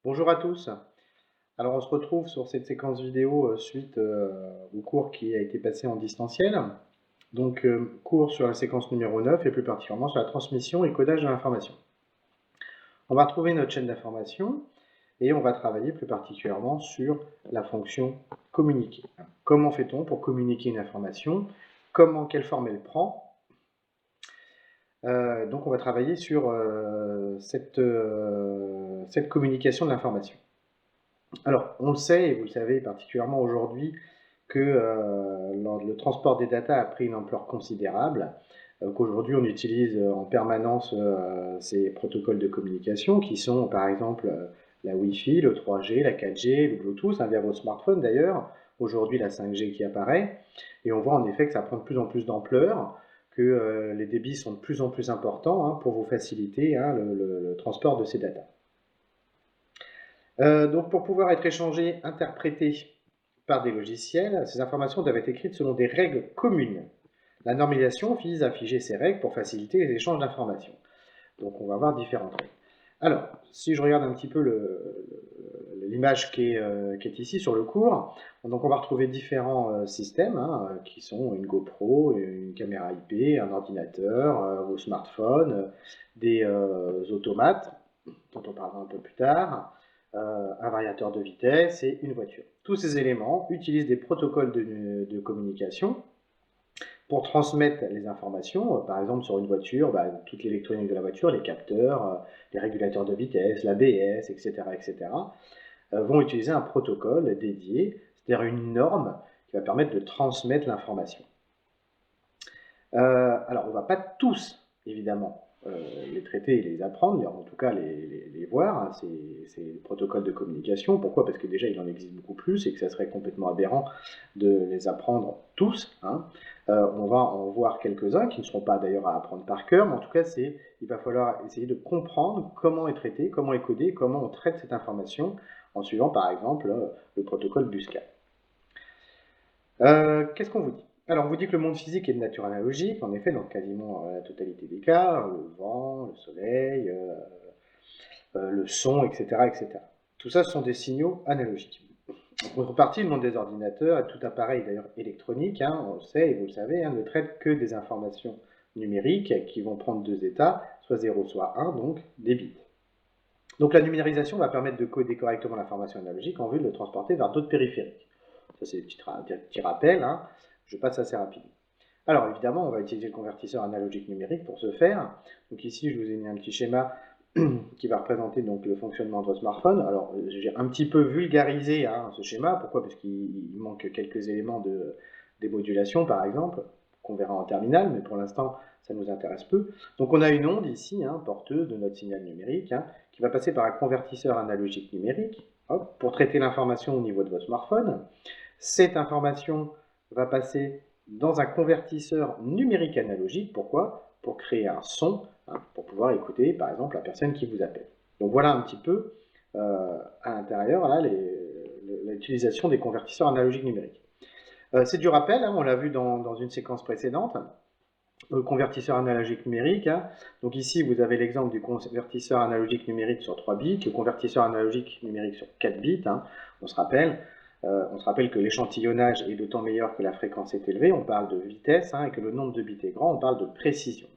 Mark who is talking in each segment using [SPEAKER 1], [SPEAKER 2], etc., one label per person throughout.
[SPEAKER 1] Bonjour à tous. Alors on se retrouve sur cette séquence vidéo suite au cours qui a été passé en distanciel. Donc cours sur la séquence numéro 9 et plus particulièrement sur la transmission et codage de l'information. On va retrouver notre chaîne d'information et on va travailler plus particulièrement sur la fonction communiquer. Comment fait-on pour communiquer une information? Quelle forme elle prend? Donc on va travailler sur cette communication de l'information. Alors, on le sait, et vous le savez particulièrement aujourd'hui, que le transport des data a pris une ampleur considérable, qu'aujourd'hui on utilise en permanence ces protocoles de communication qui sont par exemple la Wi-Fi, le 3G, la 4G, le Bluetooth, via vos smartphones d'ailleurs, aujourd'hui la 5G qui apparaît, et on voit en effet que ça prend de plus en plus d'ampleur, que les débits sont de plus en plus importants pour vous faciliter le transport de ces data. Donc pour pouvoir être échangées, interprétées par des logiciels, ces informations doivent être écrites selon des règles communes. La normalisation vise à figer ces règles pour faciliter les échanges d'informations. Donc on va voir différentes règles. Alors, si je regarde un petit peu l'image qui est ici sur le cours, donc on va retrouver différents systèmes qui sont une GoPro, une caméra IP, un ordinateur, vos smartphones, des automates, dont on parlera un peu plus tard, un variateur de vitesse et une voiture. Tous ces éléments utilisent des protocoles de communication pour transmettre les informations. Par exemple, sur une voiture, toute l'électronique de la voiture, les capteurs, les régulateurs de vitesse, l'ABS, etc., vont utiliser un protocole dédié, c'est-à-dire une norme qui va permettre de transmettre l'information. Alors, on ne va pas tous, évidemment, les traiter et les apprendre, en tout cas les voir, ces protocoles de communication. Pourquoi? Parce que déjà il en existe beaucoup plus et que ça serait complètement aberrant de les apprendre tous. On va en voir quelques-uns qui ne seront pas d'ailleurs à apprendre par cœur, mais en tout cas il va falloir essayer de comprendre comment est traité, comment est codé, comment on traite cette information en suivant par exemple le protocole BUSCA. Qu'est-ce qu'on vous dit? Alors, on vous dit que le monde physique est de nature analogique, en effet, dans quasiment la totalité des cas, le vent, le soleil, le son, etc., etc. Tout ça, ce sont des signaux analogiques. En contrepartie, le monde des ordinateurs et tout appareil d'ailleurs électronique, on le sait et vous le savez, ne traite que des informations numériques qui vont prendre deux états, soit 0, soit 1, donc des bits. Donc la numérisation va permettre de coder correctement l'information analogique en vue de le transporter vers d'autres périphériques. Ça, c'est des petits rappels. Je passe assez rapidement. Alors, évidemment, on va utiliser le convertisseur analogique numérique pour ce faire. Donc ici, je vous ai mis un petit schéma qui va représenter donc le fonctionnement de votre smartphone. Alors, j'ai un petit peu vulgarisé ce schéma. Pourquoi? Parce qu'il manque quelques éléments de démodulation, par exemple, qu'on verra en terminale, mais pour l'instant, ça nous intéresse peu. Donc, on a une onde ici, porteuse de notre signal numérique, qui va passer par un convertisseur analogique numérique, pour traiter l'information au niveau de votre smartphone. Cette information va passer dans un convertisseur numérique analogique. Pourquoi? Pour créer un son, pour pouvoir écouter, par exemple, la personne qui vous appelle. Donc voilà un petit peu, à l'intérieur, l'utilisation des convertisseurs analogiques numériques. C'est du rappel, on l'a vu dans une séquence précédente. Le convertisseur analogique numérique. Donc ici, vous avez l'exemple du convertisseur analogique numérique sur 3 bits, le convertisseur analogique numérique sur 4 bits. On se rappelle que l'échantillonnage est d'autant meilleur que la fréquence est élevée. On parle de vitesse et que le nombre de bits est grand. On parle de précision.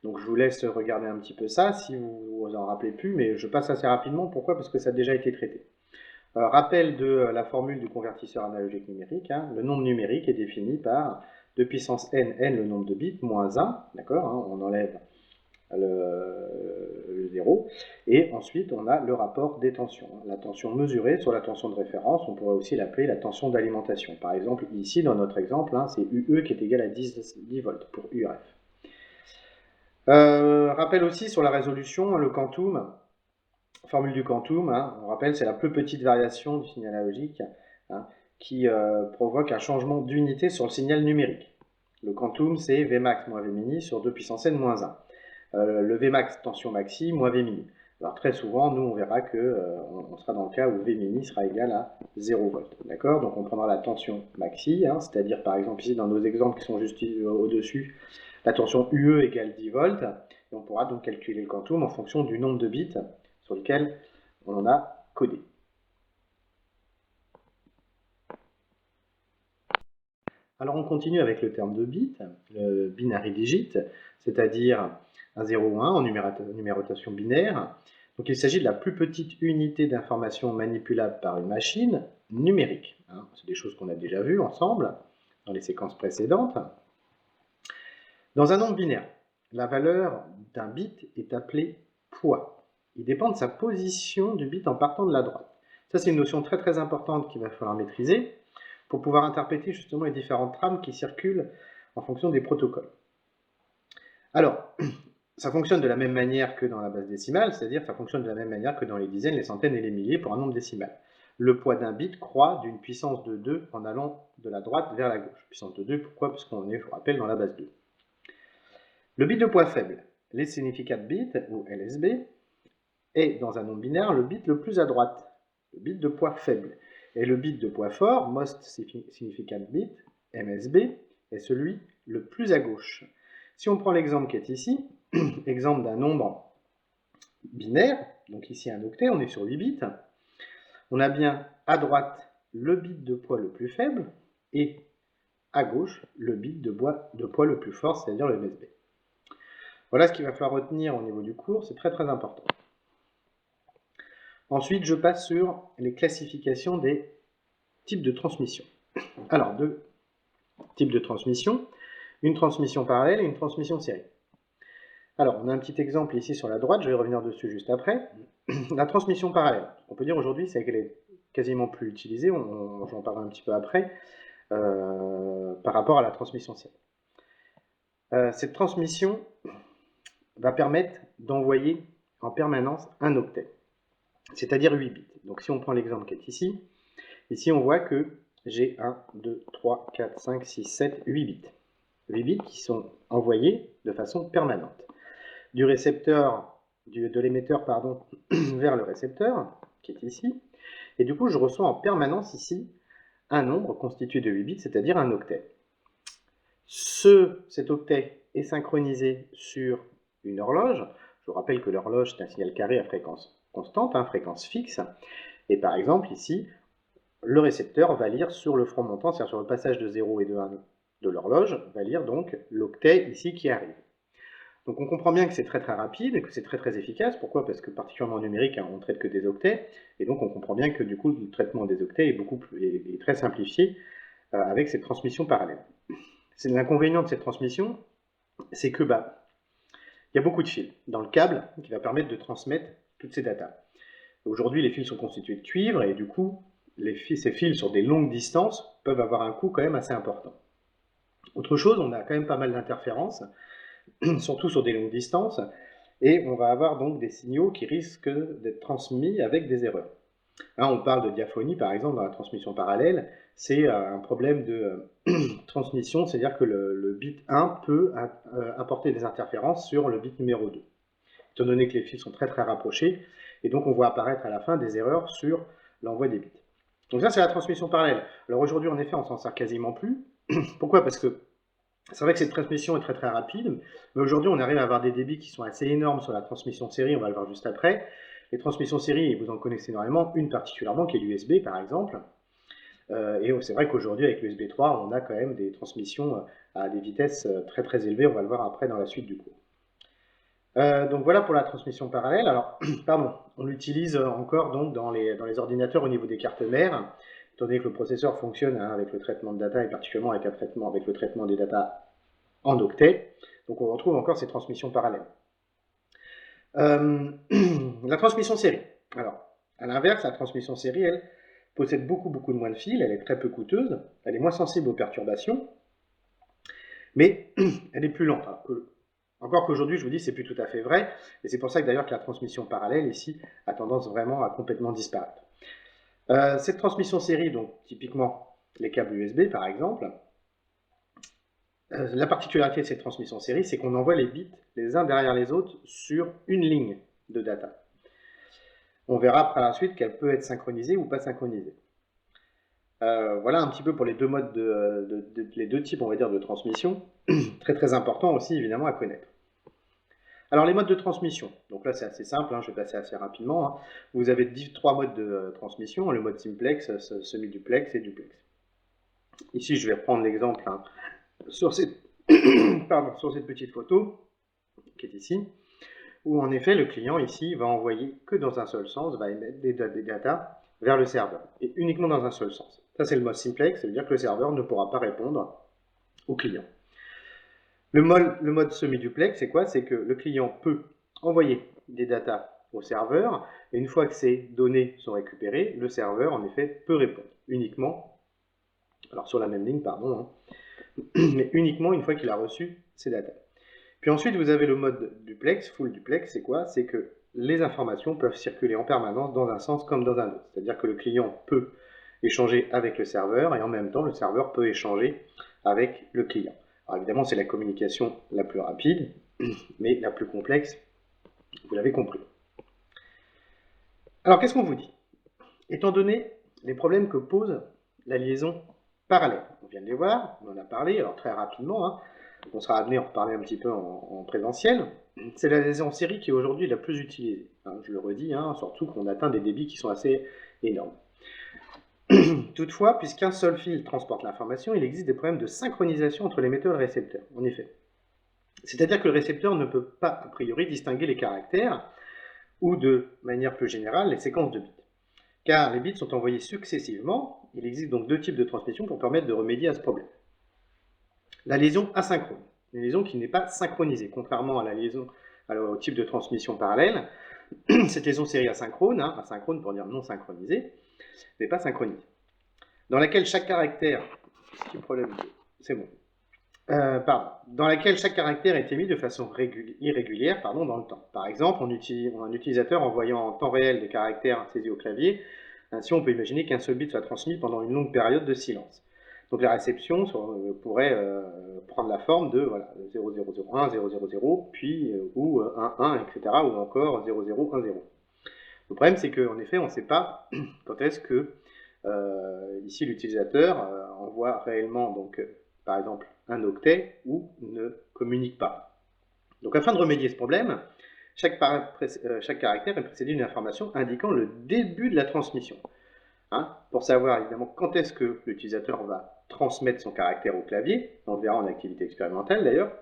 [SPEAKER 1] Donc je vous laisse regarder un petit peu ça si vous vous en rappelez plus, mais je passe assez rapidement. Pourquoi? Parce que ça a déjà été traité. Rappel de la formule du convertisseur analogique numérique. Le nombre numérique est défini par 2 puissance n, le nombre de bits, moins 1, d'accord, on enlève le 0, et ensuite on a le rapport des tensions. La tension mesurée sur la tension de référence, on pourrait aussi l'appeler la tension d'alimentation. Par exemple, ici, dans notre exemple, c'est UE qui est égal à 10 volts pour URF. Rappel aussi sur la résolution, le quantum, formule du quantum, on rappelle, c'est la plus petite variation du signal analogique qui provoque un changement d'unité sur le signal numérique. Le quantum, c'est Vmax moins Vmini sur 2 puissance n moins 1. Le Vmax, tension maxi, moins Vmini. Alors très souvent, nous, on verra qu'on sera dans le cas où Vmini sera égal à 0 volts. D'accord? Donc on prendra la tension maxi, c'est-à-dire par exemple ici dans nos exemples qui sont juste au-dessus, la tension UE égale 10 volts. Et on pourra donc calculer le quantum en fonction du nombre de bits sur lequel on en a codé. Alors on continue avec le terme de bit, le binary digit, c'est-à-dire un 0 ou 1 en numérotation binaire. Donc il s'agit de la plus petite unité d'information manipulable par une machine numérique. C'est des choses qu'on a déjà vues ensemble dans les séquences précédentes. Dans un nombre binaire, la valeur d'un bit est appelée poids. Il dépend de sa position du bit en partant de la droite. Ça, c'est une notion très très importante qu'il va falloir maîtriser pour pouvoir interpréter justement les différentes trames qui circulent en fonction des protocoles. Alors, ça fonctionne de la même manière que dans la base décimale, c'est-à-dire que ça fonctionne de la même manière que dans les dizaines, les centaines et les milliers pour un nombre décimal. Le poids d'un bit croît d'une puissance de 2 en allant de la droite vers la gauche. Puissance de 2, pourquoi? Parce qu'on est, je vous rappelle, dans la base 2. Le bit de poids faible, les significant bit, ou LSB, est dans un nombre binaire le bit le plus à droite, le bit de poids faible. Et le bit de poids fort, most significant bit, MSB, est celui le plus à gauche. Si on prend l'exemple qui est ici, exemple d'un nombre binaire, donc ici un octet, on est sur 8 bits, on a bien à droite le bit de poids le plus faible et à gauche le bit de poids le plus fort, c'est-à-dire le MSB. Voilà ce qu'il va falloir retenir au niveau du cours, c'est très très important. Ensuite, je passe sur les classifications des types de transmission. Alors, deux types de transmission, une transmission parallèle et une transmission série. Alors, on a un petit exemple ici sur la droite, je vais revenir dessus juste après. La transmission parallèle, on peut dire aujourd'hui, c'est qu'elle est quasiment plus utilisée, j'en parlerai un petit peu après, par rapport à la transmission série. Cette transmission va permettre d'envoyer en permanence un octet, c'est-à-dire 8 bits. Donc si on prend l'exemple qui est ici on voit que j'ai 1, 2, 3, 4, 5, 6, 7, 8 bits. 8 bits qui sont envoyés de façon permanente. Du récepteur, de l'émetteur vers le récepteur, qui est ici. Et du coup, je reçois en permanence ici un nombre constitué de 8 bits, c'est-à-dire un octet. Cet octet est synchronisé sur une horloge. Je vous rappelle que l'horloge, c'est un signal carré à fréquence constante, fréquence fixe. Et par exemple, ici, le récepteur va lire sur le front montant, c'est-à-dire sur le passage de 0 et de 1 de l'horloge, va lire donc l'octet ici qui arrive. Donc on comprend bien que c'est très très rapide et que c'est très très efficace. Pourquoi? Parce que particulièrement en numérique, on ne traite que des octets, et donc on comprend bien que du coup le traitement des octets est très simplifié avec cette transmission parallèle. C'est l'inconvénient de cette transmission, c'est que il y a beaucoup de fils dans le câble qui va permettre de transmettre toutes ces datas. Aujourd'hui, les fils sont constitués de cuivre et du coup, ces fils sur des longues distances peuvent avoir un coût quand même assez important. Autre chose, on a quand même pas mal d'interférences, surtout sur des longues distances, et on va avoir donc des signaux qui risquent d'être transmis avec des erreurs. Là, on parle de diaphonie, par exemple, dans la transmission parallèle, c'est un problème de transmission, c'est-à-dire que le bit 1 peut apporter des interférences sur le bit numéro 2, étant donné que les fils sont très très rapprochés, et donc on voit apparaître à la fin des erreurs sur l'envoi des bits. Donc ça, c'est la transmission parallèle. Alors aujourd'hui, en effet, on s'en sert quasiment plus. Pourquoi? Parce que c'est vrai que cette transmission est très très rapide, mais aujourd'hui, on arrive à avoir des débits qui sont assez énormes sur la transmission série, on va le voir juste après. Les transmissions série, vous en connaissez énormément, une particulièrement qui est l'USB par exemple. Et c'est vrai qu'aujourd'hui, avec l'USB 3, on a quand même des transmissions à des vitesses très très élevées, on va le voir après dans la suite du cours. Donc voilà pour la transmission parallèle. Alors, pardon, on l'utilise encore donc dans les ordinateurs au niveau des cartes mères, étant donné que le processeur fonctionne avec le traitement de data et particulièrement avec le traitement des data en octets. Donc on retrouve encore ces transmissions parallèles. La transmission série. Alors, à l'inverse, la transmission série, elle possède beaucoup de moins de fils, elle est très peu coûteuse, elle est moins sensible aux perturbations, mais elle est plus lente. Encore qu'aujourd'hui, je vous dis, c'est plus tout à fait vrai, et c'est pour ça que d'ailleurs que la transmission parallèle ici a tendance vraiment à complètement disparaître. Cette transmission série, donc typiquement les câbles USB par exemple, la particularité de cette transmission série, c'est qu'on envoie les bits les uns derrière les autres sur une ligne de data. On verra par la suite qu'elle peut être synchronisée ou pas synchronisée. Voilà un petit peu pour les deux modes, les deux types, on va dire, de transmission. Très très important aussi évidemment à connaître. Alors les modes de transmission, donc là c'est assez simple, hein, je vais passer assez rapidement. Hein. Vous avez 3 modes de transmission, le mode simplex, semi-duplex et duplex. Ici je vais reprendre l'exemple hein, sur, cette... sur cette petite photo qui est ici, où en effet le client ici va envoyer que dans un seul sens, va émettre des data vers le serveur, et uniquement dans un seul sens. Ça c'est le mode simplex, ça veut dire que le serveur ne pourra pas répondre au client. Le mode semi-duplex, c'est quoi? C'est que le client peut envoyer des datas au serveur, et une fois que ces données sont récupérées, le serveur, en effet, peut répondre uniquement, alors sur la même ligne, pardon, hein, mais uniquement une fois qu'il a reçu ces datas. Puis ensuite, vous avez le mode duplex, full duplex, c'est quoi? C'est que les informations peuvent circuler en permanence dans un sens comme dans un autre. C'est-à-dire que le client peut échanger avec le serveur, et en même temps, le serveur peut échanger avec le client. Alors évidemment, c'est la communication la plus rapide, mais la plus complexe, vous l'avez compris. Alors, qu'est-ce qu'on vous dit? Étant donné les problèmes que pose la liaison parallèle, on vient de les voir, on en a parlé, alors très rapidement, hein, on sera amené à en reparler un petit peu en présentiel, c'est la liaison en série qui est aujourd'hui la plus utilisée. Hein, je le redis, hein, surtout qu'on atteint des débits qui sont assez énormes. Toutefois, puisqu'un seul fil transporte l'information, il existe des problèmes de synchronisation entre l'émetteur et le récepteur, en effet. C'est-à-dire que le récepteur ne peut pas, a priori, distinguer les caractères ou, de manière plus générale, les séquences de bits. Car les bits sont envoyés successivement, il existe donc 2 types de transmission pour permettre de remédier à ce problème. La liaison asynchrone, une liaison qui n'est pas synchronisée, contrairement à la liaison, au type de transmission parallèle. Cette liaison série asynchrone, hein, asynchrone pour dire non synchronisée, n'est pas synchronisée, dans laquelle chaque caractère, petit problème, c'est bon, dans laquelle chaque caractère est émis de façon irrégulière dans le temps. Par exemple, un utilisateur envoyant en temps réel des caractères saisis au clavier, ainsi on peut imaginer qu'un seul bit soit transmis pendant une longue période de silence. Donc la réception pourrait prendre la forme de voilà, 0001, 000, puis ou 11, etc., ou encore 0010. Le problème, c'est qu'en effet, on ne sait pas quand est-ce que, ici, l'utilisateur envoie réellement, donc, par exemple, un octet ou ne communique pas. Donc, afin de remédier à ce problème, chaque caractère est précédé d'une information indiquant le début de la transmission. Hein, pour savoir, évidemment, quand est-ce que l'utilisateur va transmettre son caractère au clavier, on le verra en activité expérimentale d'ailleurs,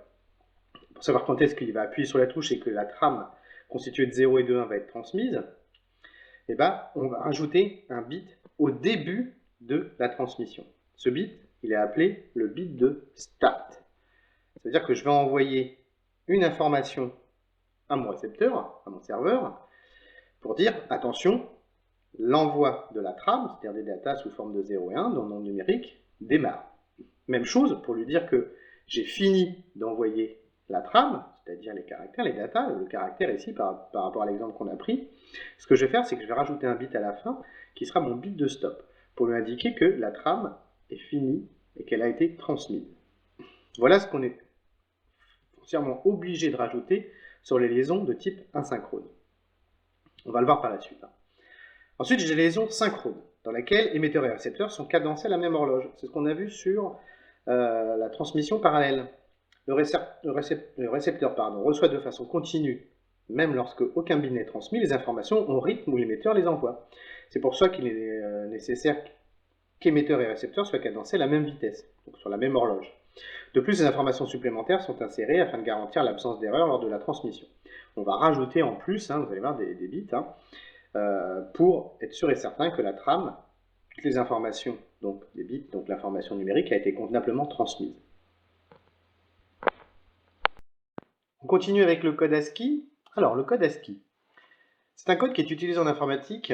[SPEAKER 1] pour savoir quand est-ce qu'il va appuyer sur la touche et que la trame constituée de 0 et de 1 va être transmise, eh ben, on va rajouter un bit au début de la transmission. Ce bit, il est appelé le bit de start. C'est-à-dire que je vais envoyer une information à mon récepteur, à mon serveur, pour dire, attention, l'envoi de la trame, c'est-à-dire des datas sous forme de 0 et 1 dans le monde numérique, démarre. Même chose pour lui dire que j'ai fini d'envoyer la trame, c'est-à-dire les caractères, les datas, le caractère ici par rapport à l'exemple qu'on a pris. Ce que je vais faire, c'est que je vais rajouter un bit à la fin qui sera mon bit de stop pour lui indiquer que la trame est finie et qu'elle a été transmise. Voilà ce qu'on est foncièrement obligé de rajouter sur les liaisons de type asynchrone. On va le voir par la suite. Ensuite, j'ai les liaisons synchrones, dans laquelle émetteur et récepteur sont cadencés à la même horloge. C'est ce qu'on a vu sur la transmission parallèle. Le récepteur reçoit de façon continue, même lorsque aucun bit n'est transmis, les informations au rythme où l'émetteur les envoie. C'est pour ça qu'il est nécessaire qu'émetteur et récepteur soient cadencés à la même vitesse, donc sur la même horloge. De plus, les informations supplémentaires sont insérées afin de garantir l'absence d'erreur lors de la transmission. On va rajouter en plus, hein, vous allez voir, des bits, hein, pour être sûr et certain que la trame, toutes les informations, donc des bits, donc l'information numérique, a été convenablement transmise. On continue avec le code ASCII. Alors, le code ASCII, c'est un code qui est utilisé en informatique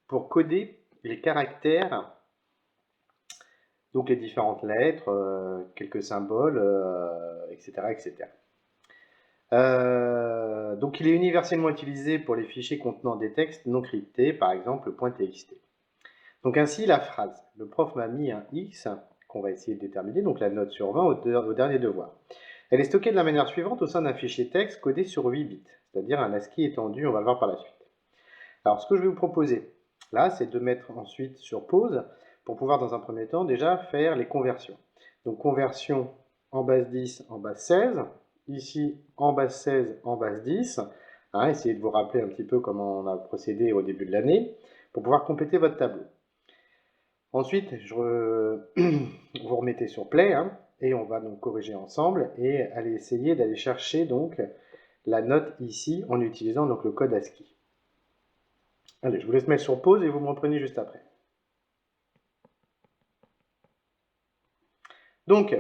[SPEAKER 1] pour coder les caractères, donc les différentes lettres, quelques symboles, etc. etc. Donc il est universellement utilisé pour les fichiers contenant des textes non cryptés, par exemple le .txt. Donc ainsi la phrase « Le prof m'a mis un X » qu'on va essayer de déterminer, donc la note sur 20 au dernier devoir. Elle est stockée de la manière suivante au sein d'un fichier texte codé sur 8 bits, c'est-à-dire un ASCII étendu, on va le voir par la suite. Alors ce que je vais vous proposer là, c'est de mettre ensuite sur pause pour pouvoir dans un premier temps déjà faire les conversions. Donc conversion en base 10, en base 16, ici en base 16, en base 10. Hein, essayez de vous rappeler un petit peu comment on a procédé au début de l'année pour pouvoir compléter votre tableau. Ensuite, vous remettez sur Play, hein, et on va donc corriger ensemble et aller essayer d'aller chercher donc la note ici en utilisant donc le code ASCII. Allez, je vous laisse mettre sur pause et vous me reprenez juste après. Donc,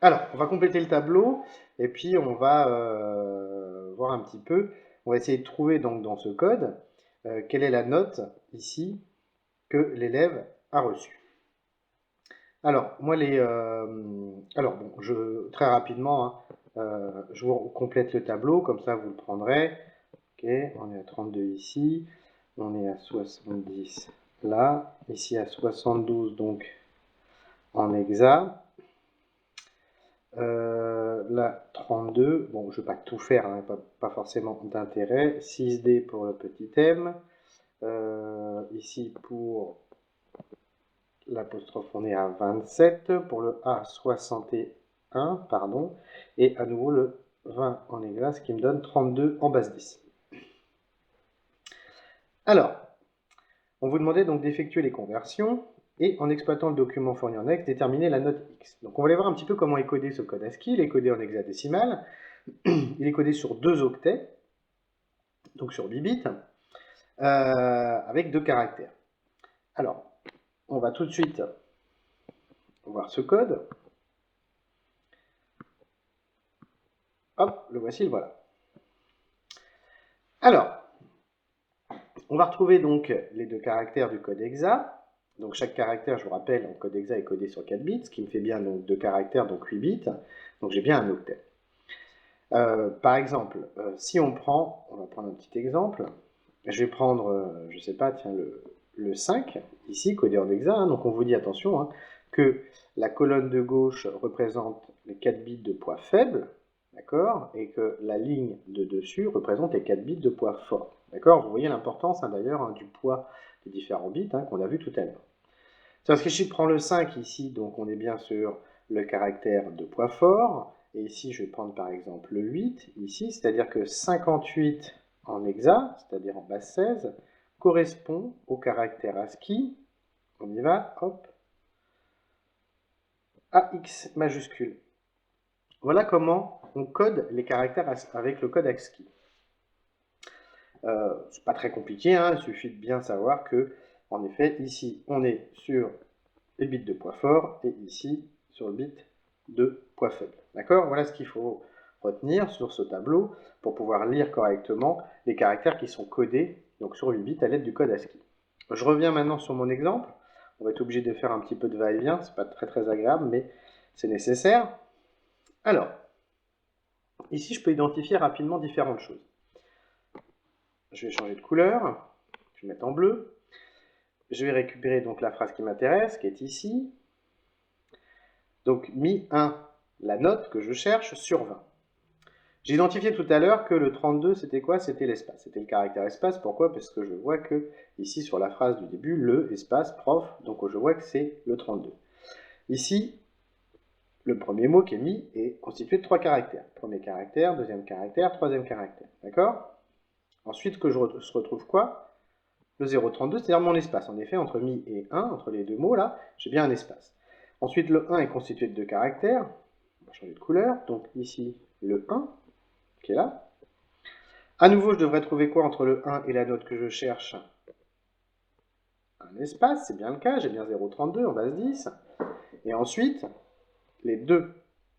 [SPEAKER 1] alors, on va compléter le tableau et puis on va voir un petit peu, on va essayer de trouver donc dans ce code quelle est la note ici que l'élève a reçue. Alors, moi, bon, très rapidement, hein, je vous complète le tableau, comme ça vous le prendrez. Ok, on est à 32 ici, on est à 70 là, ici à 72 donc en hexa. Là, 32, bon, je ne vais pas tout faire, hein, pas forcément d'intérêt. 6D pour le petit m. Ici pour l'apostrophe, on est à 27. Pour le A, 61, pardon. Et à nouveau le 20 en hexa, ce qui me donne 32 en base 10. Alors, on vous demandait donc d'effectuer les conversions et en exploitant le document fourni en X, déterminer la note X. Donc on va aller voir un petit peu comment est codé ce code ASCII. Il est codé en hexadécimal, il est codé sur 2 octets, donc sur 8 bits, avec 2 caractères. Alors, on va tout de suite voir ce code. Hop, le voici, le voilà. Alors, on va retrouver donc les 2 caractères du code hexa. Donc chaque caractère, je vous rappelle, en code hexa est codé sur 4 bits, ce qui me fait bien donc 2 caractères, donc 8 bits. Donc j'ai bien un octet. Par exemple, si on va prendre un petit exemple, je vais prendre, je ne sais pas, tiens, le 5, ici, codé en hexa, hein, donc on vous dit, attention, hein, que la colonne de gauche représente les 4 bits de poids faible, d'accord, et que la ligne de dessus représente les 4 bits de poids fort, d'accord. Vous voyez l'importance, hein, d'ailleurs, hein, du poids des différents bits, hein, qu'on a vu tout à l'heure. Parce que si je prends le 5 ici, donc on est bien sur le caractère de poids fort, et ici je vais prendre par exemple le 8, ici, c'est-à-dire que 58 en hexa, c'est-à-dire en base 16, correspond au caractère ASCII, on y va, hop, AX majuscule. Voilà comment on code les caractères avec le code ASCII. C'est pas très compliqué, hein, il suffit de bien savoir que, en effet, ici on est sur les bits de poids fort et ici sur le bit de poids faible. D'accord? Voilà ce qu'il faut retenir sur ce tableau pour pouvoir lire correctement les caractères qui sont codés donc sur 8 bits à l'aide du code ASCII. Je reviens maintenant sur mon exemple. On va être obligé de faire un petit peu de va-et-vient, c'est pas très agréable, mais c'est nécessaire. Alors, ici je peux identifier rapidement différentes choses. Je vais changer de couleur, je vais mettre en bleu. Je vais récupérer donc la phrase qui m'intéresse, qui est ici. Donc, mis 1, la note que je cherche sur 20. J'ai identifié tout à l'heure que le 32, c'était quoi? C'était l'espace. C'était le caractère espace. Pourquoi? Parce que je vois que, ici, sur la phrase du début, le espace prof, donc je vois que c'est le 32. Ici, le premier mot qui est mis est constitué de 3 caractères. Premier caractère, deuxième caractère, troisième caractère. D'accord? Ensuite, que je retrouve quoi? Le 0,32, c'est-à-dire mon espace. En effet, entre mi et 1, entre les deux mots, là, j'ai bien un espace. Ensuite, le 1 est constitué de 2 caractères. On va changer de couleur. Donc ici, le 1, qui est là. À nouveau, je devrais trouver quoi entre le 1 et la note que je cherche? Un espace, c'est bien le cas. J'ai bien 0,32 en base 10. Et ensuite, les deux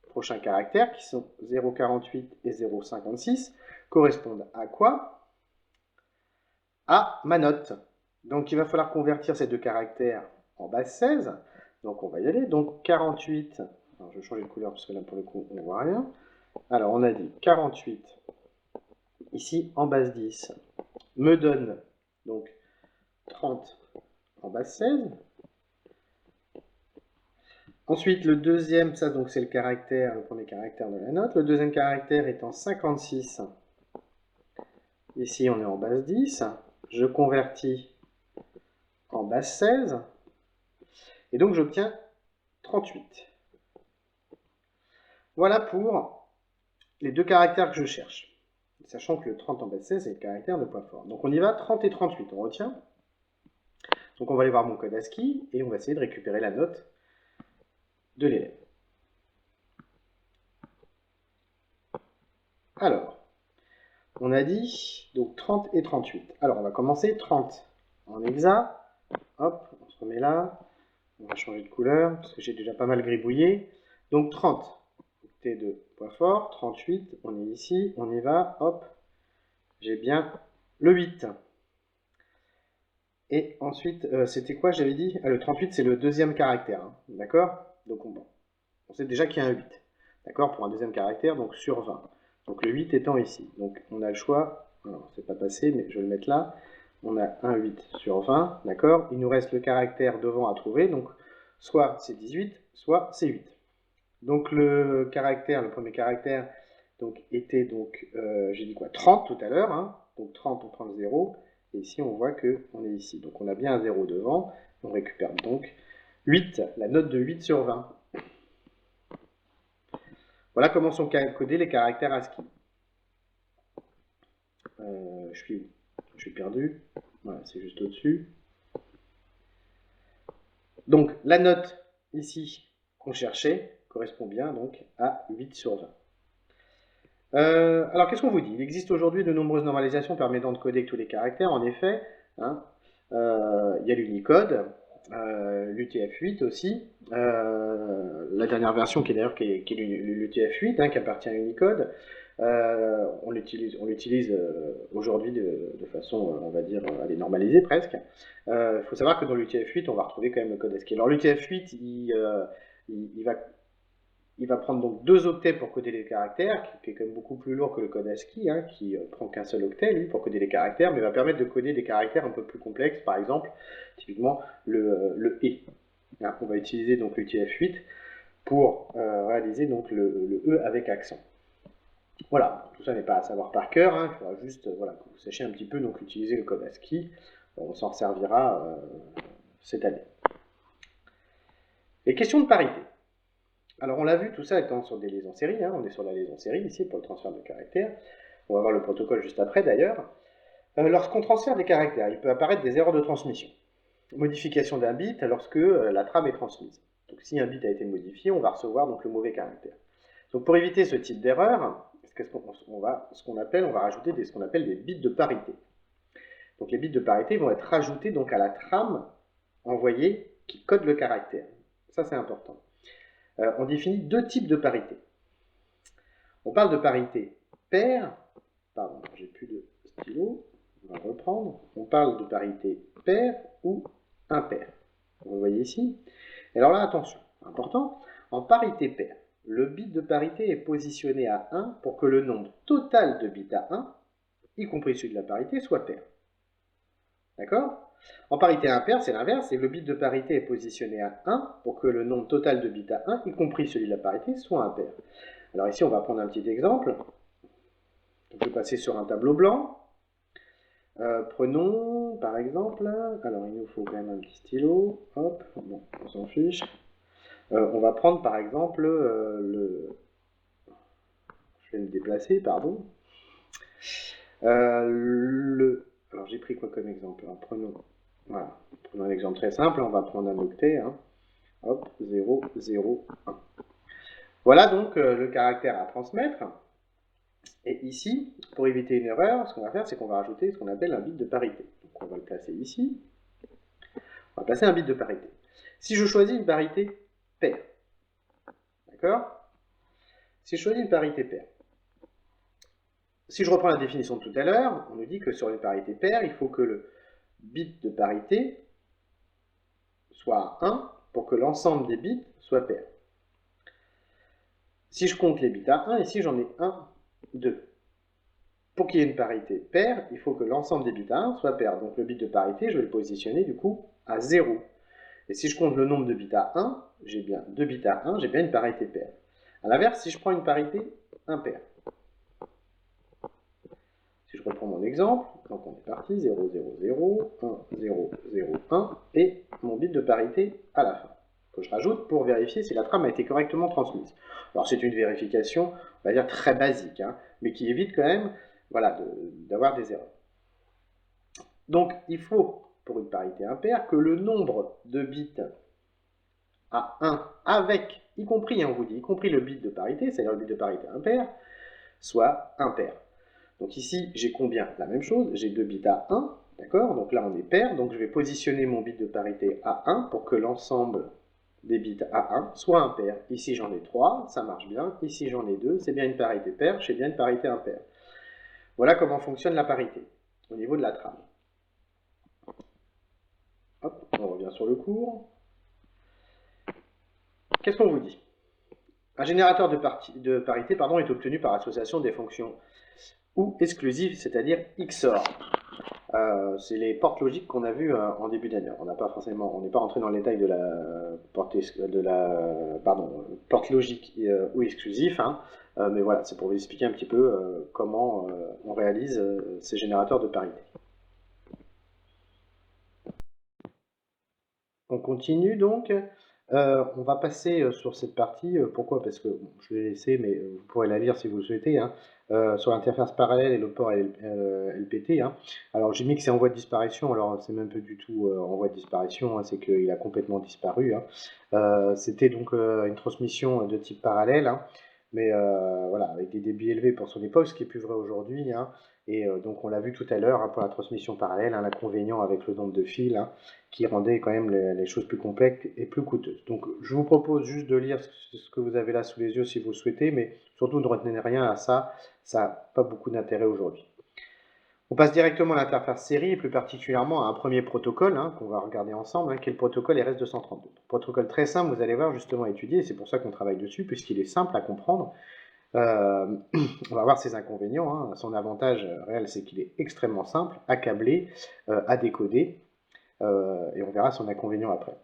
[SPEAKER 1] prochains caractères, qui sont 0,48 et 0,56, correspondent à quoi? À ma note. Donc il va falloir convertir ces deux caractères en base 16. Donc on va y aller. Donc 48, alors je vais changer de couleur parce que là pour le coup on ne voit rien. Alors on a dit 48 ici en base 10 me donne donc 30 en base 16. Ensuite le deuxième, ça donc c'est le caractère, le premier caractère de la note. Le deuxième caractère étant 56. Ici on est en base 10. Je convertis en base 16. Et donc j'obtiens 38. Voilà pour les deux caractères que je cherche, sachant que le 30 en base 16 est le caractère de point fort. Donc on y va, 30 et 38, on retient. Donc on va aller voir mon code ASCII et on va essayer de récupérer la note de l'élève. Alors, on a dit donc 30 et 38. Alors on va commencer 30 en hexa. Hop, on se remet là. On va changer de couleur parce que j'ai déjà pas mal gribouillé. Donc 30, T2, point fort. 38, on est ici, on y va. Hop, j'ai bien le 8. Et ensuite, c'était quoi j'avais dit? Le 38, c'est le deuxième caractère. Hein, d'accord? Donc on sait déjà qu'il y a un 8. D'accord? Pour un deuxième caractère, donc sur 20. Donc le 8 étant ici. Donc on a le choix. Alors, c'est pas passé, mais je vais le mettre là. On a un 8 sur 20. D'accord? Il nous reste le caractère devant à trouver. Donc soit c'est 18, soit c'est 8. Donc le caractère, le premier caractère, donc, était donc, j'ai dit quoi? 30 tout à l'heure. Hein, donc 30, on prend le 0. Et ici, on voit qu'on est ici. Donc on a bien un 0 devant. On récupère donc 8, la note de 8 sur 20. Voilà comment sont codés les caractères ASCII. Je suis où? Je suis perdu. Voilà, c'est juste au-dessus. Donc la note ici qu'on cherchait correspond bien donc à 8 sur 20. Alors qu'est-ce qu'on vous dit? Il existe aujourd'hui de nombreuses normalisations permettant de coder tous les caractères, en effet. Hein, il y a l'Unicode, l'UTF-8 aussi, la dernière version qui est d'ailleurs l'UTF-8, hein, qui appartient à Unicode. On l'utilise aujourd'hui de façon, on va dire, elle est normalisée presque. Il faut savoir que dans l'UTF-8, on va retrouver quand même le code ASCII. Alors l'UTF-8, il va prendre donc 2 octets pour coder les caractères, qui est quand même beaucoup plus lourd que le code ASCII, hein, qui prend qu'un seul octet, lui, pour coder les caractères, mais va permettre de coder des caractères un peu plus complexes, par exemple, typiquement le E. Hein, on va utiliser donc l'UTF-8 pour réaliser donc le E avec accent. Voilà, tout ça n'est pas à savoir par cœur, hein, il faudra juste voilà, que vous sachiez un petit peu donc utiliser le code ASCII, on s'en servira cette année. Les questions de parité. Alors on l'a vu, tout ça étant sur des liaisons séries, hein, on est sur la liaison série ici pour le transfert de caractères, on va voir le protocole juste après d'ailleurs. Lorsqu'on transfère des caractères, il peut apparaître des erreurs de transmission. Modification d'un bit lorsque la trame est transmise. Donc si un bit a été modifié, on va recevoir donc le mauvais caractère. Donc pour éviter ce type d'erreur, on va rajouter ce qu'on appelle des bits de parité. Donc les bits de parité vont être rajoutés donc à la trame envoyée qui code le caractère. Ça c'est important. On définit 2 types de parité. On parle de parité paire, pardon, j'ai plus de stylo, on va reprendre. On parle de parité paire ou impaire. Vous voyez ici. Et alors là, attention, important, en parité paire, le bit de parité est positionné à 1 pour que le nombre total de bits à 1, y compris celui de la parité, soit pair. D'accord? En parité impaire, c'est l'inverse, c'est que le bit de parité est positionné à 1 pour que le nombre total de bits à 1, y compris celui de la parité, soit impair. Alors ici, on va prendre un petit exemple. Je vais passer sur un tableau blanc. Prenons, par exemple, alors il nous faut quand même un petit stylo. Hop, bon, on s'en fiche. On va prendre, par exemple, je vais me déplacer, pardon. Alors j'ai pris quoi comme exemple? Alors, prenons un exemple très simple, on va prendre un octet. Hein. Hop, 0, 0, 1. Voilà donc le caractère à transmettre. Et ici, pour éviter une erreur, ce qu'on va faire, c'est qu'on va rajouter ce qu'on appelle un bit de parité. Donc on va le placer ici. On va placer un bit de parité. Si je choisis une parité paire, d'accord? Si je choisis une parité paire, si je reprends la définition de tout à l'heure, on nous dit que sur les parités paires, il faut que le bit de parité soit 1 pour que l'ensemble des bits soit pair. Si je compte les bits à 1, ici j'en ai 1, 2. Pour qu'il y ait une parité paire, il faut que l'ensemble des bits à 1 soit pair. Donc le bit de parité, je vais le positionner du coup à 0. Et si je compte le nombre de bits à 1, j'ai bien 2 bits à 1, j'ai bien une parité paire. A l'inverse, si je prends une parité impaire, si je reprends mon exemple, donc on est parti, 0, 0, 0, 1, 0, 0, 1, et mon bit de parité à la fin. que je rajoute pour vérifier si la trame a été correctement transmise. Alors c'est une vérification, on va dire très basique, hein, mais qui évite quand même voilà, d'avoir des erreurs. Donc il faut, pour une parité impaire, que le nombre de bits à 1 avec, y compris, on vous dit, y compris le bit de parité, c'est-à-dire le bit de parité impair, soit impair. Donc ici, j'ai combien? La même chose, j'ai 2 bits à 1, d'accord? Donc là, on est pair, donc je vais positionner mon bit de parité à 1 pour que l'ensemble des bits à 1 soit impair. Ici, j'en ai 3, ça marche bien. Ici, j'en ai 2, c'est bien une parité paire, j'ai bien une parité impaire. Voilà comment fonctionne la parité au niveau de la trame. Hop, on revient sur le cours. Qu'est-ce qu'on vous dit? Un générateur de parité est obtenu par association des fonctions ou exclusives, c'est-à-dire XOR. C'est les portes logiques qu'on a vues en début d'année. On n'est pas rentré dans le détail de la porte logique ou exclusif, hein, mais voilà, c'est pour vous expliquer un petit peu comment on réalise ces générateurs de parité. On continue donc. On va passer sur cette partie. Pourquoi? Parce que bon, je l'ai laissé, mais vous pourrez la lire si vous le souhaitez, hein, sur l'interface parallèle et le port LPT. Hein. Alors j'ai mis que c'est en voie de disparition, alors c'est même pas du tout en voie de disparition, hein, c'est qu'il a complètement disparu. Hein. C'était donc une transmission de type parallèle, hein, mais voilà, avec des débits élevés pour son époque, ce qui est plus vrai aujourd'hui. Hein. Et donc on l'a vu tout à l'heure hein, pour la transmission parallèle, hein, l'inconvénient avec le nombre de fils, hein, qui rendait quand même les choses plus complexes et plus coûteuses. Donc je vous propose juste de lire ce que vous avez là sous les yeux si vous le souhaitez, mais surtout ne retenez rien à ça, ça n'a pas beaucoup d'intérêt aujourd'hui. On passe directement à l'interface série et plus particulièrement à un premier protocole hein, qu'on va regarder ensemble, hein, qui est le protocole RS232. Protocole très simple, vous allez voir justement étudier, et c'est pour ça qu'on travaille dessus, puisqu'il est simple à comprendre. On va voir ses inconvénients. Hein. Son avantage réel, c'est qu'il est extrêmement simple, à câbler, à décoder, et on verra son inconvénient après.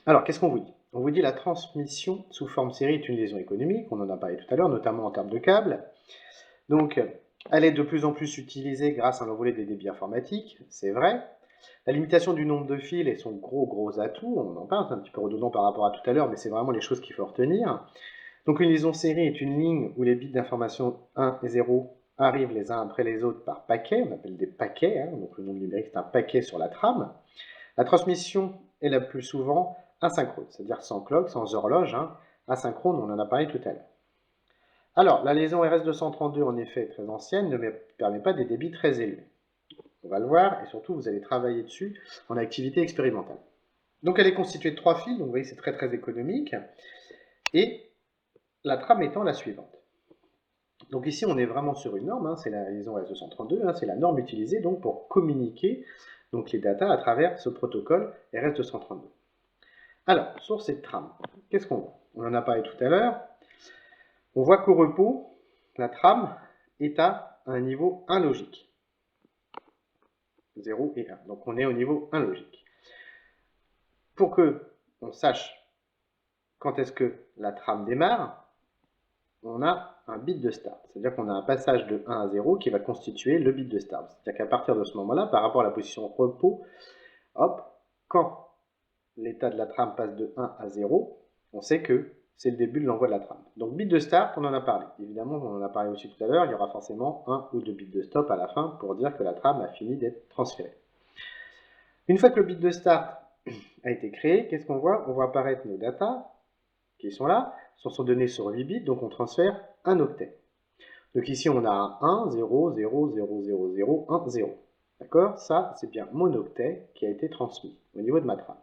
[SPEAKER 1] Alors, qu'est-ce qu'on vous dit? On vous dit la transmission sous forme série est une liaison économique, on en a parlé tout à l'heure, notamment en termes de câbles. Donc, elle est de plus en plus utilisée grâce à l'envolée des débits informatiques, c'est vrai. La limitation du nombre de fils est son gros atout, on en parle, c'est un petit peu redondant par rapport à tout à l'heure, mais c'est vraiment les choses qu'il faut retenir. Donc une liaison série est une ligne où les bits d'information 1 et 0 arrivent les uns après les autres par paquets, on appelle des paquets, hein, donc le nombre numérique c'est un paquet sur la trame. La transmission est la plus souvent asynchrone, c'est-à-dire sans clock, sans horloge, hein, asynchrone, on en a parlé tout à l'heure. Alors, la liaison RS232, en effet, très ancienne, ne permet pas des débits très élevés. On va le voir, et surtout, vous allez travailler dessus en activité expérimentale. Donc, elle est constituée de 3 fils, donc vous voyez, c'est très économique, et la trame étant la suivante. Donc ici, on est vraiment sur une norme, hein, c'est la liaison RS232, hein, c'est la norme utilisée donc, pour communiquer donc, les datas à travers ce protocole RS232. Alors, sur cette trame, qu'est-ce qu'on voit? On en a parlé tout à l'heure. On voit qu'au repos, la trame est à un niveau 1 logique. 0 et 1. Donc on est au niveau 1 logique. Pour que on sache quand est-ce que la trame démarre, on a un bit de start. C'est-à-dire qu'on a un passage de 1 à 0 qui va constituer le bit de start. C'est-à-dire qu'à partir de ce moment-là, par rapport à la position repos, hop, quand l'état de la trame passe de 1 à 0, on sait que c'est le début de l'envoi de la trame. Donc bit de start, on en a parlé. Évidemment, on en a parlé aussi tout à l'heure, il y aura forcément 1 ou 2 bits de stop à la fin pour dire que la trame a fini d'être transférée. Une fois que le bit de start a été créé, qu'est-ce qu'on voit? On voit apparaître nos datas qui sont là, sont données sur 8 bits, donc on transfère un octet. Donc ici, on a un 1, 0, 0, 0, 0, 0, 1, 0. D'accord? Ça, c'est bien mon octet qui a été transmis au niveau de ma trame.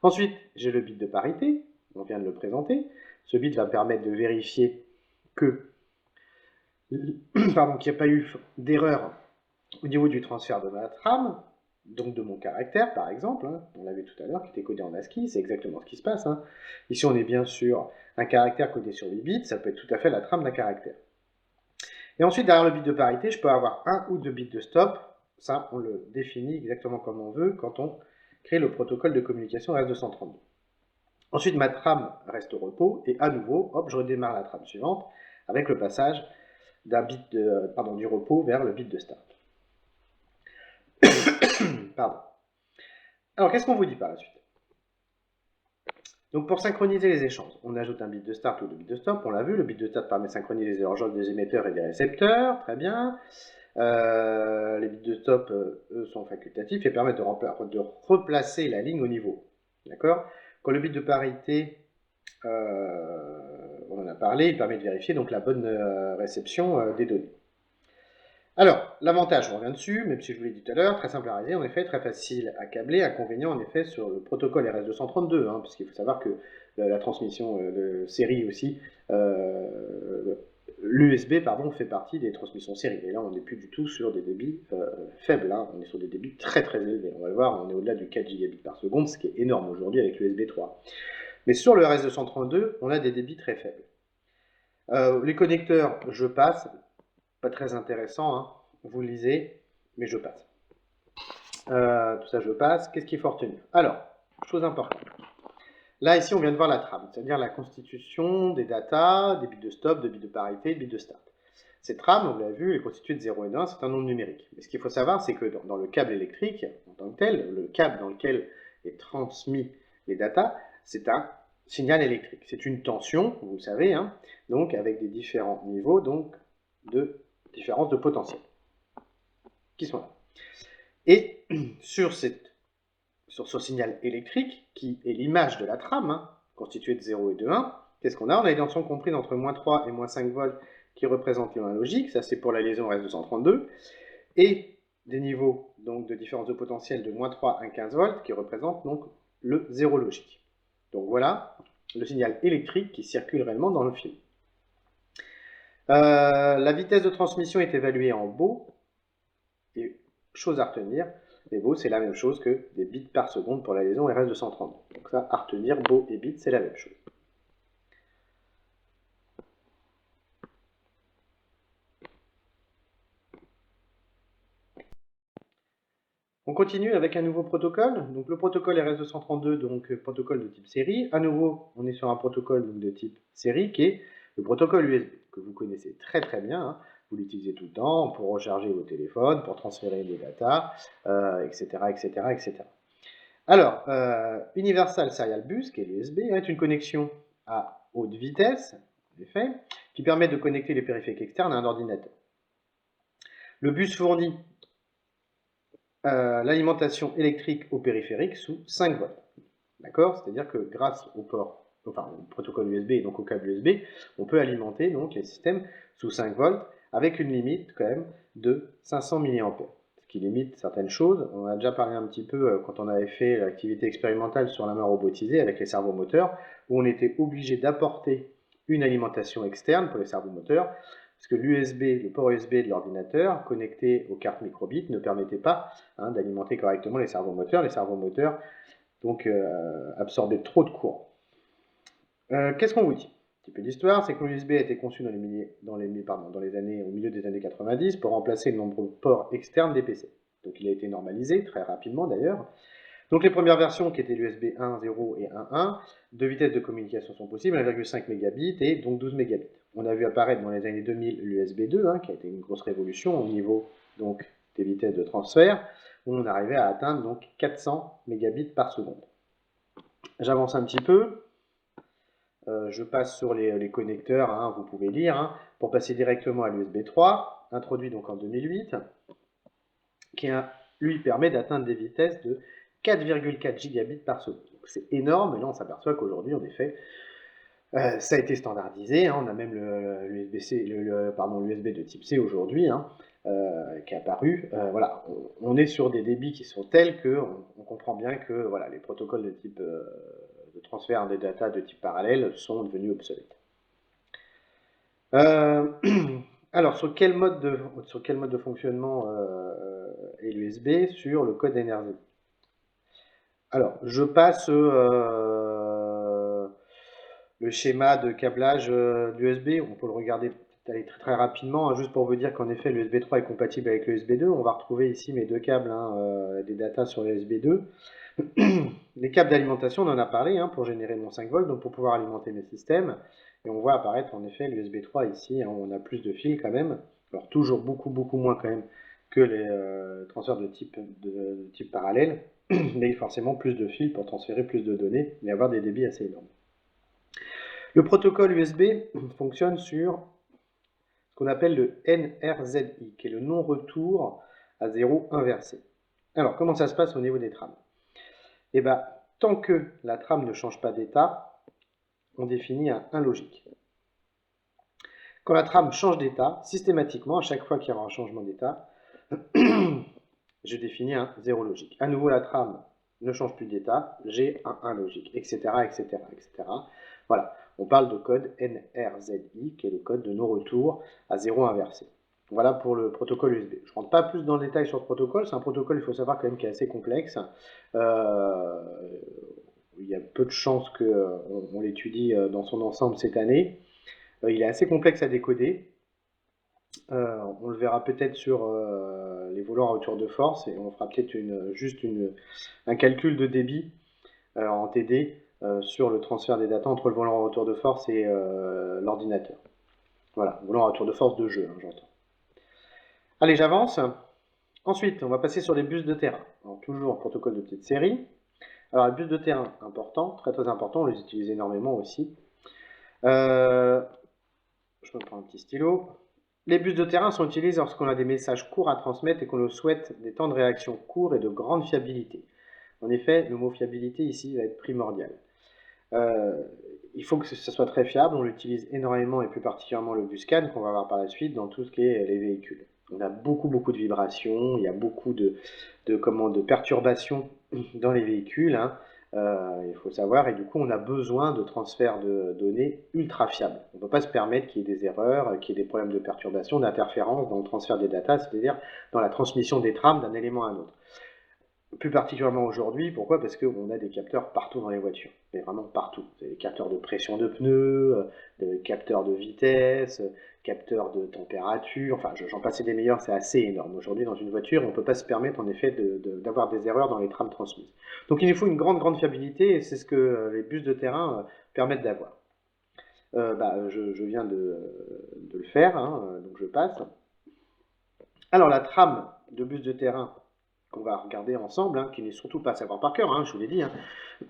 [SPEAKER 1] Ensuite, j'ai le bit de parité, on vient de le présenter. Ce bit va permettre de vérifier que, pardon, qu'il n'y a pas eu d'erreur au niveau du transfert de ma trame, donc de mon caractère par exemple, hein, on l'a vu tout à l'heure, qui était codé en ASCII, c'est exactement ce qui se passe. Hein. Ici on est bien sur un caractère codé sur 8 bits, ça peut être tout à fait la trame d'un caractère. Et ensuite derrière le bit de parité, je peux avoir un ou deux bits de stop, ça on le définit exactement comme on veut quand on crée le protocole de communication RS232. Ensuite ma trame reste au repos, et à nouveau, hop, je redémarre la trame suivante avec le passage d'un bit du repos vers le bit de start. Pardon. Alors, qu'est-ce qu'on vous dit par la suite? Donc pour synchroniser les échanges, on ajoute un bit de start ou de bit de stop, on l'a vu, le bit de start permet de synchroniser les échanges des émetteurs et des récepteurs, très bien. Les bits de stop, eux, sont facultatifs et permettent de replacer la ligne au niveau. D'accord? Quand le bit de parité, on en a parlé, il permet de vérifier donc la bonne réception des données. Alors, l'avantage, on revient dessus, même si je vous l'ai dit tout à l'heure, très simple à réaliser, en effet, très facile à câbler, inconvénient en effet sur le protocole RS232, hein, parce qu'il faut savoir que la transmission de série aussi, l'USB, pardon, fait partie des transmissions série. Et là, on n'est plus du tout sur des débits faibles, hein, on est sur des débits très très élevés. On va le voir, on est au-delà du 4 gigabits par seconde, ce qui est énorme aujourd'hui avec l'USB 3. Mais sur le RS232, on a des débits très faibles. Les connecteurs, je passe, pas très intéressant, hein. Vous le lisez, mais je passe. Tout ça, je passe. Qu'est-ce qu'il faut retenir? Alors, chose importante. Là, ici, on vient de voir la trame, c'est-à-dire la constitution des datas, des bits de stop, de bits de parité, de bits de start. Cette trame, vous l'avez vu, est constituée de 0 et de 1, c'est un nombre numérique. Mais ce qu'il faut savoir, c'est que dans le câble électrique, en tant que tel, le câble dans lequel est transmis les datas, c'est un signal électrique. C'est une tension, vous le savez, hein, donc avec des différents niveaux donc, de différence de potentiel qui sont là. Et sur ce signal électrique, qui est l'image de la trame, hein, constituée de 0 et de 1, qu'est-ce qu'on a? On a une tension comprise entre moins 3 et moins 5 volts qui représente le 1 logique, ça c'est pour la liaison RS232, et des niveaux donc, de différence de potentiel de moins 3 à 15 volts qui représentent donc le 0 logique. Donc voilà le signal électrique qui circule réellement dans le fil. La vitesse de transmission est évaluée en baux, et chose à retenir, les baux c'est la même chose que des bits par seconde pour la liaison RS232. Donc ça, à retenir, baux et bits c'est la même chose. On continue avec un nouveau protocole, donc le protocole RS232, donc protocole de type série. À nouveau, on est sur un protocole donc, de type série qui est le protocole USB, que vous connaissez très très bien, hein. Vous l'utilisez tout le temps pour recharger vos téléphones, pour transférer des datas, etc., etc., etc. Alors, Universal Serial Bus, qui est l'USB, est une connexion à haute vitesse, en effet, qui permet de connecter les périphériques externes à un ordinateur. Le bus fournit l'alimentation électrique au périphérique sous 5 volts. D'accord? C'est-à-dire que grâce au port, enfin au protocole USB et donc au câble USB, on peut alimenter donc les systèmes sous 5 volts avec une limite quand même de 500 mA. Ce qui limite certaines choses. On a déjà parlé un petit peu quand on avait fait l'activité expérimentale sur la main robotisée avec les cerveaux moteurs, où on était obligé d'apporter une alimentation externe pour les cerveaux moteurs, parce que l'USB, le port USB de l'ordinateur connecté aux cartes microbits ne permettait pas d'alimenter correctement les cerveaux moteurs. Les cerveaux moteurs donc absorbaient trop de courant. Qu'est-ce qu'on vous dit? Un petit peu d'histoire, c'est que l'USB a été conçu au milieu des années 90 pour remplacer de nombreux ports externes des PC. Donc il a été normalisé très rapidement d'ailleurs. Donc les premières versions qui étaient l'USB 1.0 et 1.1, deux vitesses de communication sont possibles, 1,5 mégabits et donc 12 mégabits. On a vu apparaître dans les années 2000 l'USB 2, qui a été une grosse révolution au niveau donc, des vitesses de transfert, où on arrivait à atteindre donc 400 mégabits par seconde. J'avance un petit peu. Je passe sur les connecteurs, vous pouvez lire, pour passer directement à l'USB 3, introduit donc en 2008, qui lui permet d'atteindre des vitesses de 4,4 gigabits par seconde. C'est énorme, et là on s'aperçoit qu'aujourd'hui, en effet, ça a été standardisé, on a même l'USB de type C aujourd'hui, qui est apparu. Voilà, on est sur des débits qui sont tels qu'on comprend bien que voilà, les protocoles de type de transfert des data de type parallèle sont devenus obsolètes. Alors, sur quel mode de fonctionnement est l'USB? Sur le code NRZ. Alors, je passe le schéma de câblage d'USB. On peut le regarder aller très, très rapidement, juste pour vous dire qu'en effet, l'USB 3 est compatible avec l'USB 2. On va retrouver ici mes deux câbles, des datas sur l'USB 2. Les câbles d'alimentation, on en a parlé, pour générer mon 5 volts, donc pour pouvoir alimenter mes systèmes. Et on voit apparaître en effet l'USB 3 ici, où on a plus de fils quand même. Alors toujours beaucoup moins quand même que les transferts de type parallèle, mais forcément plus de fils pour transférer plus de données et avoir des débits assez énormes. Le protocole USB fonctionne sur ce qu'on appelle le NRZI, qui est le non-retour à zéro inversé. Alors, comment ça se passe au niveau des trames? Eh bien, tant que la trame ne change pas d'état, on définit un logique. Quand la trame change d'état, systématiquement, à chaque fois qu'il y aura un changement d'état, je définis un 0 logique. À nouveau, la trame ne change plus d'état, j'ai un 1 logique, etc., etc., etc. Voilà, on parle de code NRZI, qui est le code de non-retour à 0 inversé. Voilà pour le protocole USB. Je ne rentre pas plus dans le détail sur ce protocole, c'est un protocole, il faut savoir quand même, qui est assez complexe. Il y a peu de chances qu'on l'étudie dans son ensemble cette année. Il est assez complexe à décoder. On le verra peut-être sur les volants à retour de force et on fera peut-être juste un calcul de débit en TD sur le transfert des datas entre le volant à retour de force et l'ordinateur. Voilà, volant à retour de force de jeu, hein, j'entends. Allez, j'avance. Ensuite, on va passer sur les bus de terrain. Alors, toujours protocole de petite série. Alors, les bus de terrain, important, très très important, on les utilise énormément aussi. Je me prends un petit stylo. Les bus de terrain sont utilisés lorsqu'on a des messages courts à transmettre et qu'on souhaite des temps de réaction courts et de grande fiabilité. En effet, le mot fiabilité ici va être primordial. Il faut que ce soit très fiable, on l'utilise énormément et plus particulièrement le buscan qu'on va voir par la suite dans tout ce qui est les véhicules. On a beaucoup de vibrations, il y a beaucoup de perturbations dans les véhicules, hein. Il faut savoir, et du coup on a besoin de transferts de données ultra fiables. On ne peut pas se permettre qu'il y ait des erreurs, qu'il y ait des problèmes de perturbation, d'interférence dans le transfert des datas, c'est-à-dire dans la transmission des trames d'un élément à un autre. Plus particulièrement aujourd'hui, pourquoi? Parce qu'on a des capteurs partout dans les voitures, mais vraiment partout. Vous avez des capteurs de pression de pneus, des capteurs de vitesse, capteurs de température, enfin j'en passe des meilleurs, c'est assez énorme. Aujourd'hui dans une voiture, on ne peut pas se permettre en effet d'avoir des erreurs dans les trames transmises. Donc il nous faut une grande fiabilité et c'est ce que les bus de terrain permettent d'avoir. Je viens de le faire, hein, donc je passe. Alors la trame de bus de terrain qu'on va regarder ensemble, hein, qui n'est surtout pas à savoir par cœur, hein, je vous l'ai dit. Hein.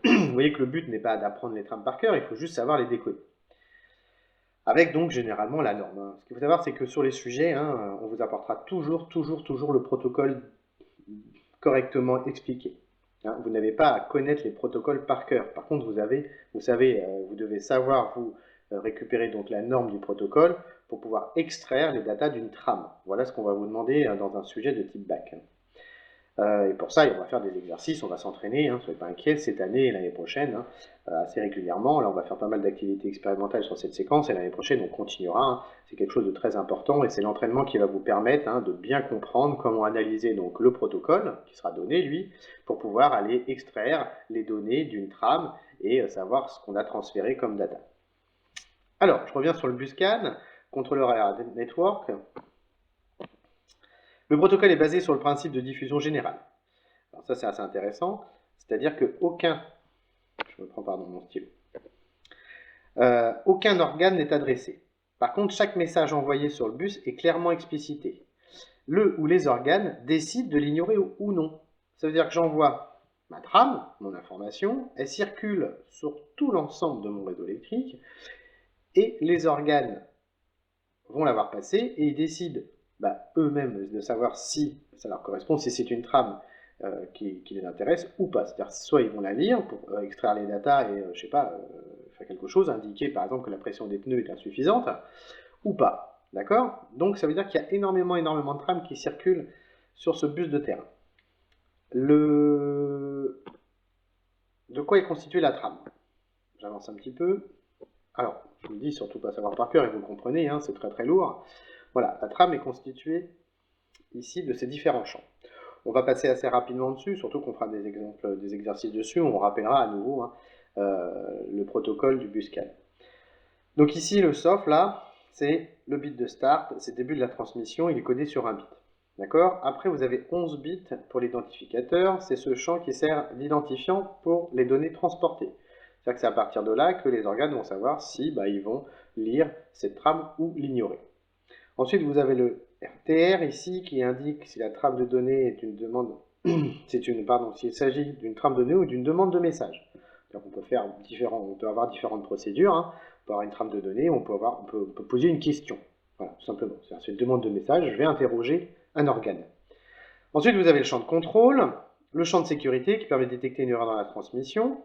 [SPEAKER 1] Vous voyez que le but n'est pas d'apprendre les trames par cœur, il faut juste savoir les décoder. Avec donc généralement la norme. Hein. Ce qu'il faut savoir, c'est que sur les sujets, hein, on vous apportera toujours le protocole correctement expliqué. Hein. Vous n'avez pas à connaître les protocoles par cœur. Par contre, vous devez savoir vous récupérer donc la norme du protocole pour pouvoir extraire les datas d'une trame. Voilà ce qu'on va vous demander dans un sujet de type bac. Et pour ça, on va faire des exercices, on va s'entraîner, hein, soyez pas inquiets, cette année et l'année prochaine, hein, assez régulièrement. Là, on va faire pas mal d'activités expérimentales sur cette séquence, et l'année prochaine, on continuera. Hein. C'est quelque chose de très important, et c'est l'entraînement qui va vous permettre de bien comprendre comment analyser donc, le protocole, qui sera donné, lui, pour pouvoir aller extraire les données d'une trame et savoir ce qu'on a transféré comme data. Alors, je reviens sur le buscan, contrôleur Area Network. Le protocole est basé sur le principe de diffusion générale. Alors ça, c'est assez intéressant. C'est-à-dire qu'aucun organe n'est adressé. Par contre, chaque message envoyé sur le bus est clairement explicité. Le ou les organes décident de l'ignorer ou non. Ça veut dire que j'envoie ma trame, mon information, elle circule sur tout l'ensemble de mon réseau électrique, et les organes vont l'avoir passée, et ils décident eux-mêmes de savoir si ça leur correspond, si c'est une trame qui les intéresse ou pas. C'est-à-dire soit ils vont la lire pour extraire les datas et, faire quelque chose, indiquer par exemple que la pression des pneus est insuffisante, ou pas. D'accord? Donc ça veut dire qu'il y a énormément de trames qui circulent sur ce bus de terrain. De quoi est constituée la trame? J'avance un petit peu. Alors, je vous le dis, surtout pas savoir par cœur, et vous le comprenez, hein, c'est très lourd. Voilà, la trame est constituée ici de ces différents champs. On va passer assez rapidement dessus, surtout qu'on fera des exemples, des exercices dessus, on rappellera à nouveau le protocole du buscan. Donc ici, le soft, là, c'est le bit de start, c'est le début de la transmission, il est codé sur un bit. D'accord? Après, vous avez 11 bits pour l'identificateur, c'est ce champ qui sert d'identifiant pour les données transportées. C'est-à-dire que c'est à partir de là que les organes vont savoir si ils vont lire cette trame ou l'ignorer. Ensuite, vous avez le RTR ici qui indique si la trame de données est une demande, s'il s'agit d'une trame de données ou d'une demande de message. Donc on peut avoir différentes procédures, hein. On peut avoir une trame de données, on peut poser une question. Voilà, tout simplement. C'est une demande de message, je vais interroger un organe. Ensuite, vous avez le champ de contrôle, le champ de sécurité qui permet de détecter une erreur dans la transmission.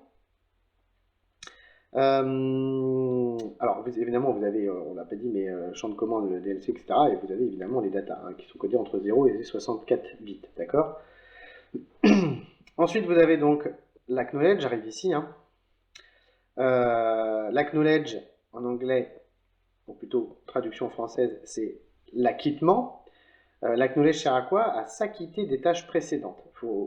[SPEAKER 1] Alors, évidemment, vous avez, on ne l'a pas dit, mais champ de commande, le DLC, etc. Et vous avez évidemment les datas hein, qui sont codées entre 0 et 64 bits, d'accord. Ensuite, vous avez donc l'acknowledge, j'arrive ici. Hein. L'acknowledge, en anglais, ou plutôt traduction française, c'est l'acquittement. L'acknowledge sert à quoi? À s'acquitter des tâches précédentes.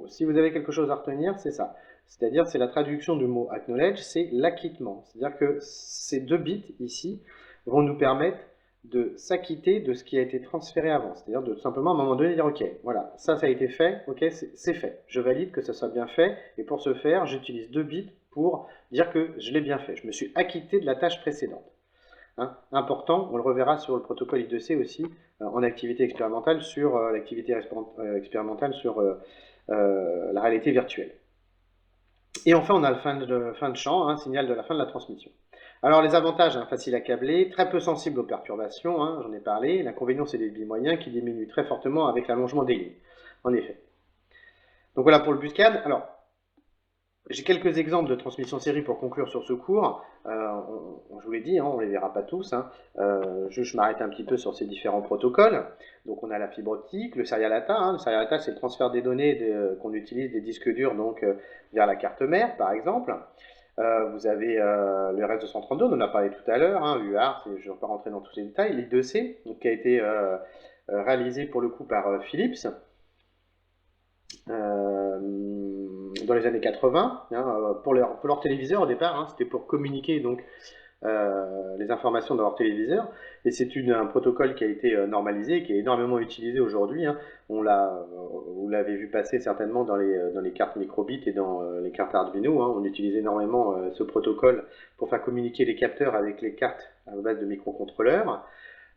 [SPEAKER 1] Si vous avez quelque chose à retenir, c'est ça. C'est-à-dire, c'est la traduction du mot acknowledge, c'est l'acquittement. C'est-à-dire que ces 2 bits ici vont nous permettre de s'acquitter de ce qui a été transféré avant. C'est-à-dire de tout simplement à un moment donné dire ok, voilà, ça a été fait, ok, c'est fait. Je valide que ça soit bien fait et pour ce faire, j'utilise 2 bits pour dire que je l'ai bien fait. Je me suis acquitté de la tâche précédente. Hein, important, on le reverra sur le protocole I2C aussi, en activité expérimentale sur l'activité expérimentale sur la réalité virtuelle. Et enfin, on a le fin de champ, hein, signal de la fin de la transmission. Alors les avantages, hein, facile à câbler, très peu sensible aux perturbations, hein, j'en ai parlé. L'inconvénient, c'est les débits moyens qui diminuent très fortement avec l'allongement des lignes, en effet. Donc voilà pour le buscade. Alors, j'ai quelques exemples de transmission série pour conclure sur ce cours. Je vous l'ai dit, hein, on ne les verra pas tous. Hein. Je m'arrête un petit peu sur ces différents protocoles. Donc on a la fibre optique, le serial data. Hein. Le serial data, c'est le transfert des données qu'on utilise des disques durs donc, vers la carte mère, par exemple. Vous avez le RS-232, on en a parlé tout à l'heure, hein, UART, je ne vais pas rentrer dans tous les détails. L'I2C, qui a été réalisé pour le coup par Philips. Dans les années 80, hein, pour leur téléviseur au départ, hein, c'était pour communiquer donc les informations dans leur téléviseur, et c'est un protocole qui a été normalisé, qui est énormément utilisé aujourd'hui. Hein. Vous l'avez vu passer certainement dans les cartes microbit et dans les cartes Arduino. Hein. On utilise énormément ce protocole pour faire communiquer les capteurs avec les cartes à base de microcontrôleurs.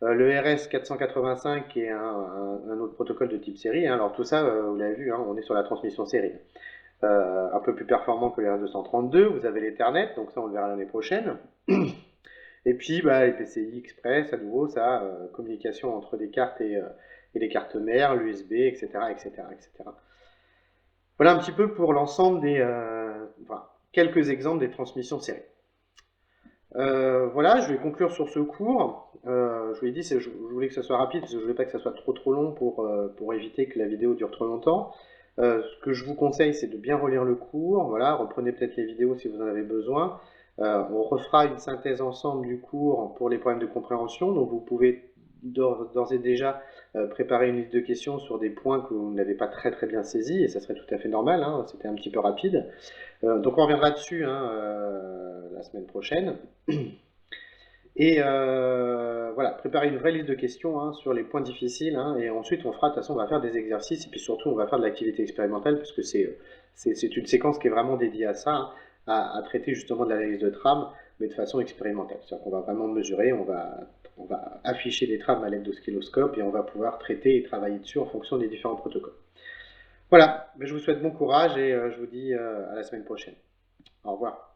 [SPEAKER 1] Le RS485 qui est un autre protocole de type série. Hein. Alors tout ça, vous l'avez vu, hein, on est sur la transmission série. Un peu plus performant que le RS232. Vous avez l'Ethernet, donc ça on le verra l'année prochaine. Et puis les PCI Express, à nouveau, ça, communication entre les cartes et les cartes mères, l'USB, etc., etc., etc. Voilà un petit peu pour l'ensemble quelques exemples des transmissions série. Voilà, je vais conclure sur ce cours. Je vous l'ai dit, je voulais que ça soit rapide parce que je ne voulais pas que ça soit trop long pour éviter que la vidéo dure trop longtemps. Ce que je vous conseille, c'est de bien relire le cours. Voilà, reprenez peut-être les vidéos si vous en avez besoin. On refera une synthèse ensemble du cours pour les problèmes de compréhension. Donc vous pouvez d'ores et déjà préparer une liste de questions sur des points que vous n'avez pas très bien saisis, et ça serait tout à fait normal, hein, c'était un petit peu rapide. Donc on reviendra dessus hein, la semaine prochaine. Et voilà, préparer une vraie liste de questions hein, sur les points difficiles, hein, et ensuite on fera, de toute façon on va faire des exercices, et puis surtout on va faire de l'activité expérimentale, puisque c'est une séquence qui est vraiment dédiée à ça, hein, à traiter justement de l'analyse de trame, mais de façon expérimentale. C'est-à-dire qu'on va vraiment mesurer, on va afficher des trames à l'aide d'oscilloscope, et on va pouvoir traiter et travailler dessus en fonction des différents protocoles. Voilà, je vous souhaite bon courage, et je vous dis à la semaine prochaine. Au revoir.